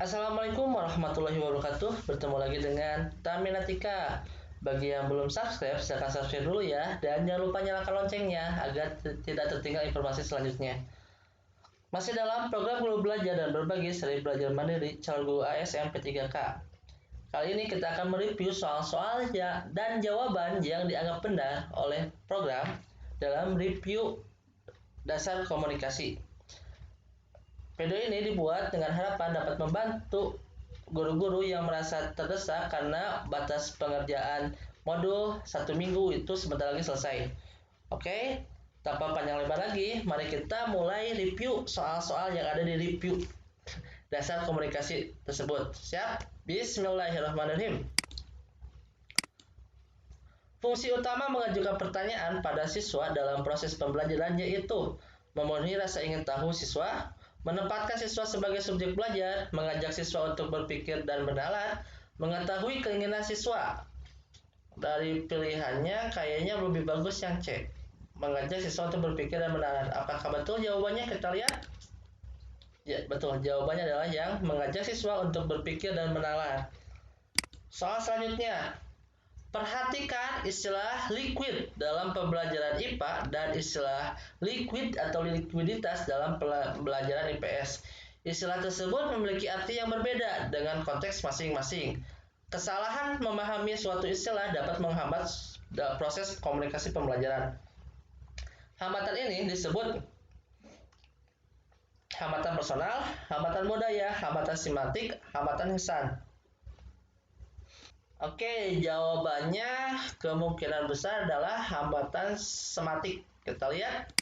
Assalamualaikum warahmatullahi wabarakatuh. Bertemu lagi dengan Taminatika. Bagi yang belum subscribe, silahkan subscribe dulu ya. Dan jangan lupa nyalakan loncengnya agar tidak tertinggal informasi selanjutnya. Masih dalam program Guru Belajar dan Berbagi seri belajar mandiri calon guru ASN P3K. Kali ini kita akan mereview soal-soal dan jawaban yang dianggap benar oleh program dalam review dasar komunikasi. Video ini dibuat dengan harapan dapat membantu guru-guru yang merasa terdesak karena batas pengerjaan modul 1 minggu itu sebentar lagi selesai. Oke, tanpa panjang lebar lagi, mari kita mulai review soal-soal yang ada di review dasar komunikasi tersebut. Siap? Bismillahirrahmanirrahim. Fungsi utama mengajukan pertanyaan pada siswa dalam proses pembelajaran yaitu memenuhi rasa ingin tahu siswa, menempatkan siswa sebagai subjek belajar, mengajak siswa untuk berpikir dan bernalar, mengetahui keinginan siswa. Dari pilihannya kayaknya lebih bagus yang C. Mengajak siswa untuk berpikir dan bernalar. Apakah betul jawabannya? Kita lihat. Ya, betul. Jawabannya adalah yang mengajak siswa untuk berpikir dan bernalar. Soal selanjutnya. Perhatikan istilah liquid dalam pembelajaran IPA dan istilah liquid atau likuiditas dalam pembelajaran IPS. Istilah tersebut memiliki arti yang berbeda dengan konteks masing-masing. Kesalahan memahami suatu istilah dapat menghambat proses komunikasi pembelajaran. Hambatan ini disebut hambatan personal, hambatan budaya, hambatan simatik, hambatan lisan. Oke, jawabannya kemungkinan besar adalah hambatan sematik. Kita lihat.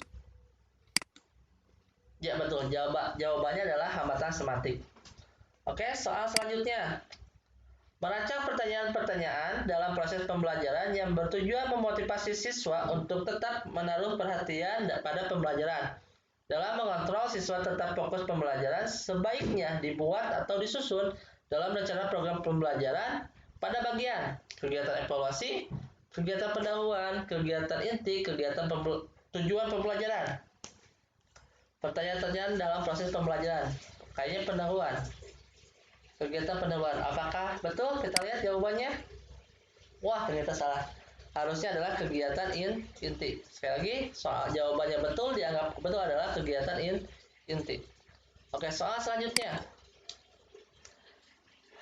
Ya, betul. Jawabannya adalah hambatan sematik. Oke, soal selanjutnya. Merancang pertanyaan-pertanyaan dalam proses pembelajaran yang bertujuan memotivasi siswa untuk tetap menaruh perhatian pada pembelajaran. Dalam mengontrol siswa tetap fokus pembelajaran, sebaiknya dibuat atau disusun dalam rencana program pembelajaran pada bagian kegiatan evaluasi, kegiatan pendahuluan, kegiatan inti, kegiatan tujuan pembelajaran. Pertanyaan-pertanyaan dalam proses pembelajaran. Kayaknya pendahuluan. Kegiatan pendahuluan. Apakah betul? Kita lihat jawabannya. Wah, ternyata salah. Harusnya adalah kegiatan inti. Sekali lagi, soal jawabannya betul dianggap betul adalah kegiatan inti. Oke, soal selanjutnya.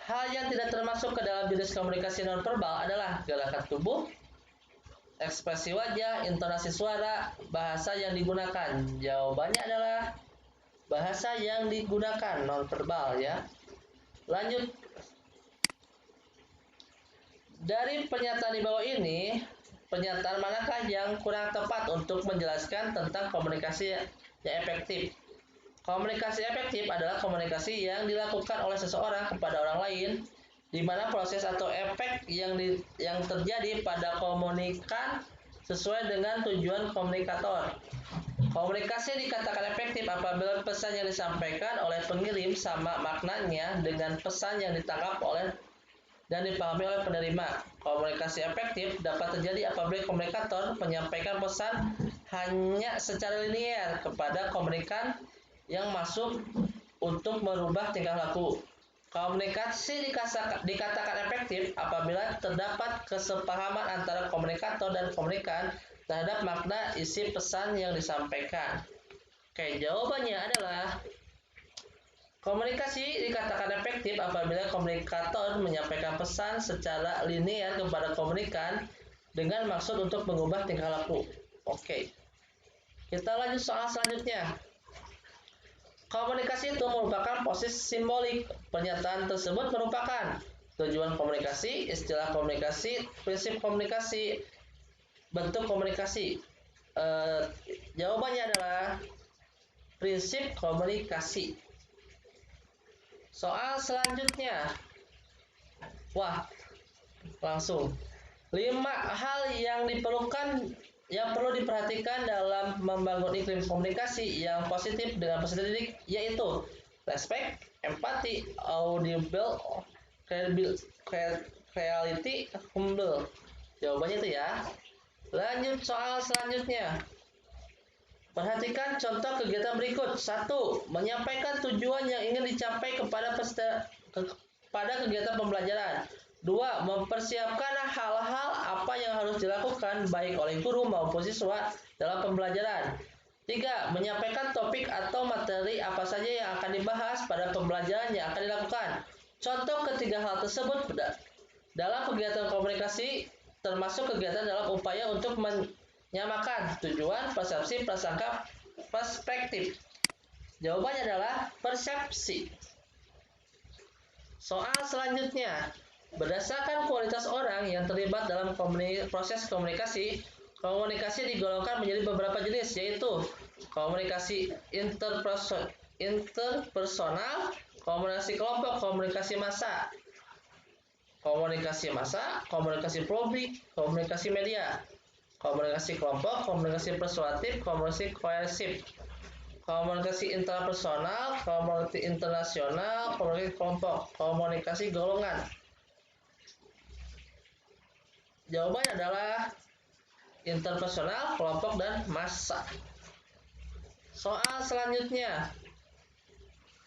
Hal yang tidak termasuk ke dalam jenis komunikasi nonverbal adalah gerakan tubuh, ekspresi wajah, intonasi suara, bahasa yang digunakan. Jawabannya adalah bahasa yang digunakan nonverbal ya. Lanjut. Dari pernyataan di bawah ini, pernyataan manakah yang kurang tepat untuk menjelaskan tentang komunikasi yang efektif? Komunikasi efektif adalah komunikasi yang dilakukan oleh seseorang kepada orang lain, di mana proses atau efek yang terjadi pada komunikan sesuai dengan tujuan komunikator. Komunikasi dikatakan efektif apabila pesan yang disampaikan oleh pengirim sama maknanya dengan pesan yang ditangkap oleh dan dipahami oleh penerima. Komunikasi efektif dapat terjadi apabila komunikator menyampaikan pesan hanya secara linear kepada komunikan yang masuk untuk merubah tingkah laku. Komunikasi dikatakan efektif apabila terdapat kesepahaman antara komunikator dan komunikan terhadap makna isi pesan yang disampaikan. Oke, jawabannya adalah komunikasi dikatakan efektif apabila komunikator menyampaikan pesan secara linear kepada komunikan dengan maksud untuk mengubah tingkah laku. Oke. Kita lanjut soal selanjutnya. Komunikasi itu merupakan proses simbolik. Pernyataan tersebut merupakan tujuan komunikasi, istilah komunikasi, prinsip komunikasi, bentuk komunikasi. Jawabannya adalah prinsip komunikasi. Soal selanjutnya. Wah, langsung. 5 hal yang perlu diperhatikan dalam membangun iklim komunikasi yang positif dengan peserta didik yaitu respect, empati, audible, reality, humble. Jawabannya itu ya. Lanjut soal selanjutnya. Perhatikan contoh kegiatan berikut. 1. Menyampaikan tujuan yang ingin dicapai kepada kegiatan pembelajaran. 2. Mempersiapkan hal-hal apa yang harus dilakukan baik oleh guru maupun siswa dalam pembelajaran. 3. Menyampaikan topik atau materi apa saja yang akan dibahas pada pembelajaran yang akan dilakukan. Contoh ketiga hal tersebut dalam kegiatan komunikasi termasuk kegiatan dalam upaya untuk menyamakan tujuan, persepsi, prasangka, perspektif. Jawabannya adalah persepsi. Soal selanjutnya, berdasarkan kualitas orang yang terlibat dalam proses komunikasi, komunikasi digolongkan menjadi beberapa jenis, yaitu komunikasi interpersonal, komunikasi kelompok, komunikasi massa, komunikasi publik, komunikasi media, komunikasi kelompok, komunikasi persuasif, komunikasi koersif, komunikasi intrapersonal, komunikasi internasional, komunikasi kelompok, komunikasi golongan. Jawabannya adalah interpersonal, kelompok, dan massa. Soal selanjutnya,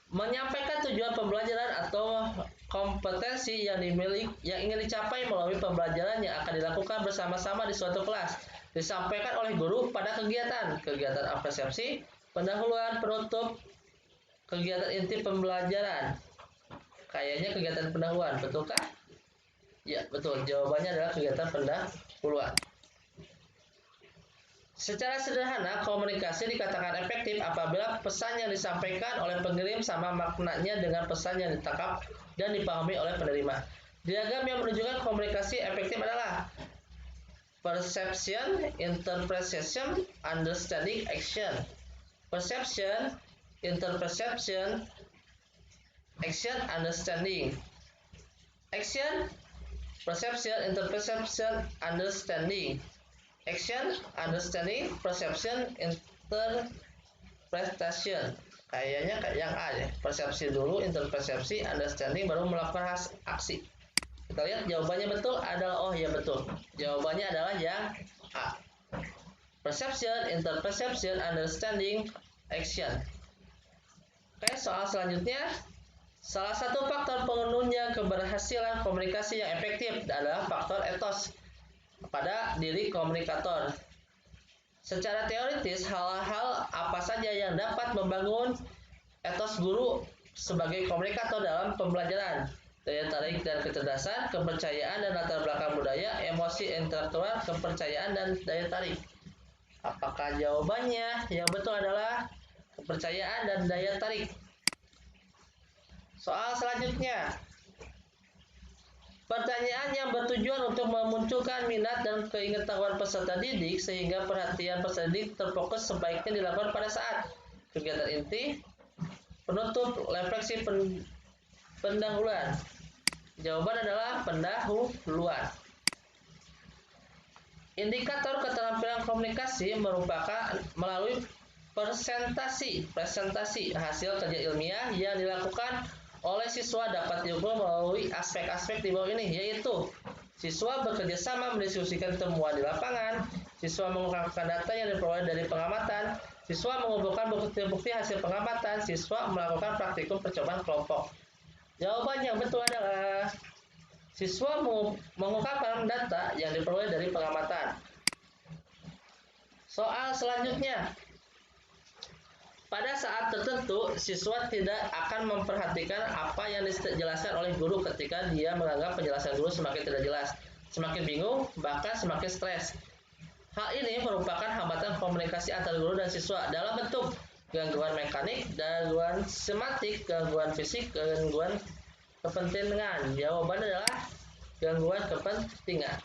menyampaikan tujuan pembelajaran atau kompetensi yang ingin dicapai melalui pembelajaran yang akan dilakukan bersama-sama di suatu kelas, disampaikan oleh guru pada kegiatan apresiasi, pendahuluan, penutup, kegiatan inti pembelajaran. Kayaknya kegiatan pendahuluan, betulkah? Ya, betul. Jawabannya adalah kegiatan pendahuluan. Secara sederhana, komunikasi dikatakan efektif apabila pesan yang disampaikan oleh pengirim sama maknanya dengan pesan yang ditangkap dan dipahami oleh penerima. Diagram yang menunjukkan komunikasi efektif adalah perception, interpretation, understanding, action. Perception, interpretation, action, understanding. Action, perception, interpretation, understanding. Action, understanding, perception, interpretation. Kayaknya kayak yang A ya. Persepsi dulu, interpersepsi, understanding, baru melakukan aksi. Kita lihat jawabannya betul adalah betul. Jawabannya adalah yang A. Perception, interperception, understanding, action. Oke, soal selanjutnya. Salah satu faktor penentunya keberhasilan komunikasi yang efektif adalah faktor etos pada diri komunikator. Secara teoritis, hal-hal apa saja yang dapat membangun etos guru sebagai komunikator dalam pembelajaran? Daya tarik dan kecerdasan, kepercayaan dan latar belakang budaya, emosi intelektual, kepercayaan dan daya tarik. Apakah jawabannya yang betul adalah kepercayaan dan daya tarik? Soal selanjutnya. Pertanyaan yang bertujuan untuk memunculkan minat dan keingetahuan peserta didik sehingga perhatian peserta didik terfokus sebaiknya dilakukan pada saat kegiatan inti, penutup, refleksi, pendahuluan. Jawaban adalah pendahuluan. Indikator keterampilan komunikasi merupakan melalui presentasi hasil kerja ilmiah yang dilakukan oleh siswa dapat diukur melalui aspek-aspek di bawah ini, yaitu siswa bekerja sama mendiskusikan temuan di lapangan, siswa mengungkapkan data yang diperoleh dari pengamatan, siswa mengumpulkan bukti-bukti hasil pengamatan, siswa melakukan praktikum percobaan kelompok. Jawaban yang betul adalah siswa mengungkapkan data yang diperoleh dari pengamatan. Soal selanjutnya. Pada saat tertentu, siswa tidak akan memperhatikan apa yang dijelaskan oleh guru ketika dia menganggap penjelasan guru semakin tidak jelas, semakin bingung, bahkan semakin stres. Hal ini merupakan hambatan komunikasi antara guru dan siswa dalam bentuk gangguan mekanik, gangguan sematik, gangguan fisik, gangguan kepentingan. Jawabannya adalah gangguan kepentingan.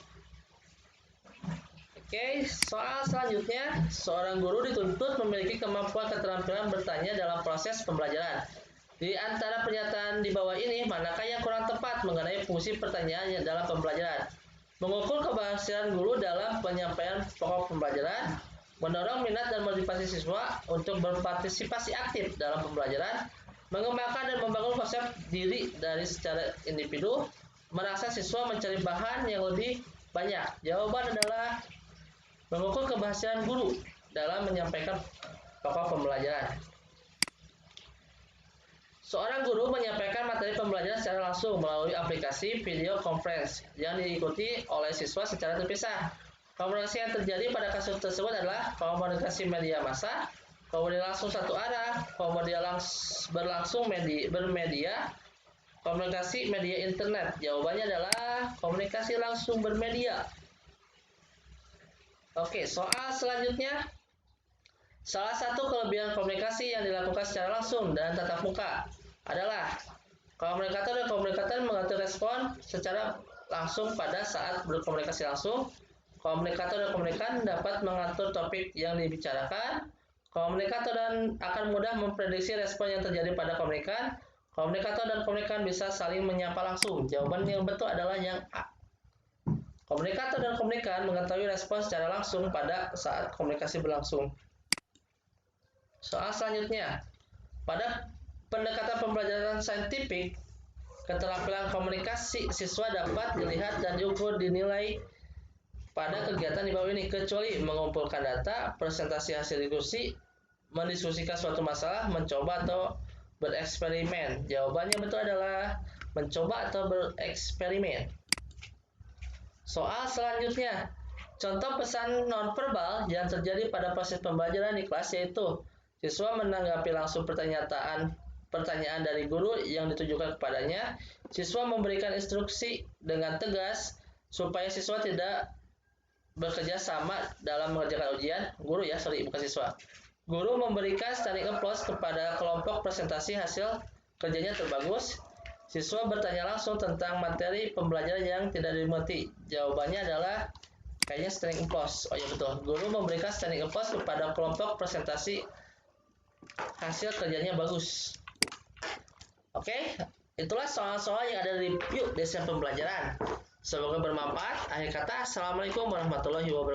Oke, soal selanjutnya, seorang guru dituntut memiliki kemampuan keterampilan bertanya dalam proses pembelajaran. Di antara pernyataan di bawah ini, manakah yang kurang tepat mengenai fungsi pertanyaan dalam pembelajaran? Mengukur keberhasilan guru dalam penyampaian pokok pembelajaran, mendorong minat dan motivasi siswa untuk berpartisipasi aktif dalam pembelajaran, mengembangkan dan membangun konsep diri dari secara individu, merasa siswa mencari bahan yang lebih banyak. Jawaban adalah mengukur keberhasilan guru dalam menyampaikan pokok pembelajaran. Seorang guru menyampaikan materi pembelajaran secara langsung melalui aplikasi video conference yang diikuti oleh siswa secara terpisah. Komunikasi yang terjadi pada kasus tersebut adalah komunikasi media massa, komunikasi langsung satu arah, komunikasi berlangsung bermedia, komunikasi media internet. Jawabannya adalah komunikasi langsung bermedia. Oke, soal selanjutnya. Salah satu kelebihan komunikasi yang dilakukan secara langsung dan tatap muka adalah komunikator dan komunikator mengatur respon secara langsung pada saat berkomunikasi langsung. Komunikator dan komunikan dapat mengatur topik yang dibicarakan. Komunikator dan akan mudah memprediksi respon yang terjadi pada komunikan. Komunikator dan komunikan bisa saling menyapa langsung. Jawaban yang betul adalah yang A. Komunikator dan komunikan mengetahui respon secara langsung pada saat komunikasi berlangsung. Soal selanjutnya, pada pendekatan pembelajaran saintifik, keterampilan komunikasi siswa dapat dilihat dan diukur dinilai pada kegiatan di bawah ini, kecuali mengumpulkan data, presentasi hasil diskusi, mendiskusikan suatu masalah, mencoba atau bereksperimen. Jawabannya betul adalah mencoba atau bereksperimen. Soal selanjutnya, contoh pesan nonverbal yang terjadi pada proses pembelajaran di kelas yaitu siswa menanggapi langsung pertanyaan dari guru yang ditujukan kepadanya. Siswa memberikan instruksi dengan tegas supaya siswa tidak bekerja sama dalam mengerjakan ujian. Bukan siswa. Guru memberikan standing applause kepada kelompok presentasi hasil kerjanya terbagus. Siswa bertanya langsung tentang materi pembelajaran yang tidak dimengerti. Jawabannya adalah kayaknya standing applause. Oh iya betul. Guru memberikan standing applause kepada kelompok presentasi hasil kerjanya bagus. Oke, itulah soal-soal yang ada di Yuk Desain Pembelajaran. Semoga bermanfaat. Akhir kata, Assalamualaikum warahmatullahi wabarakatuh.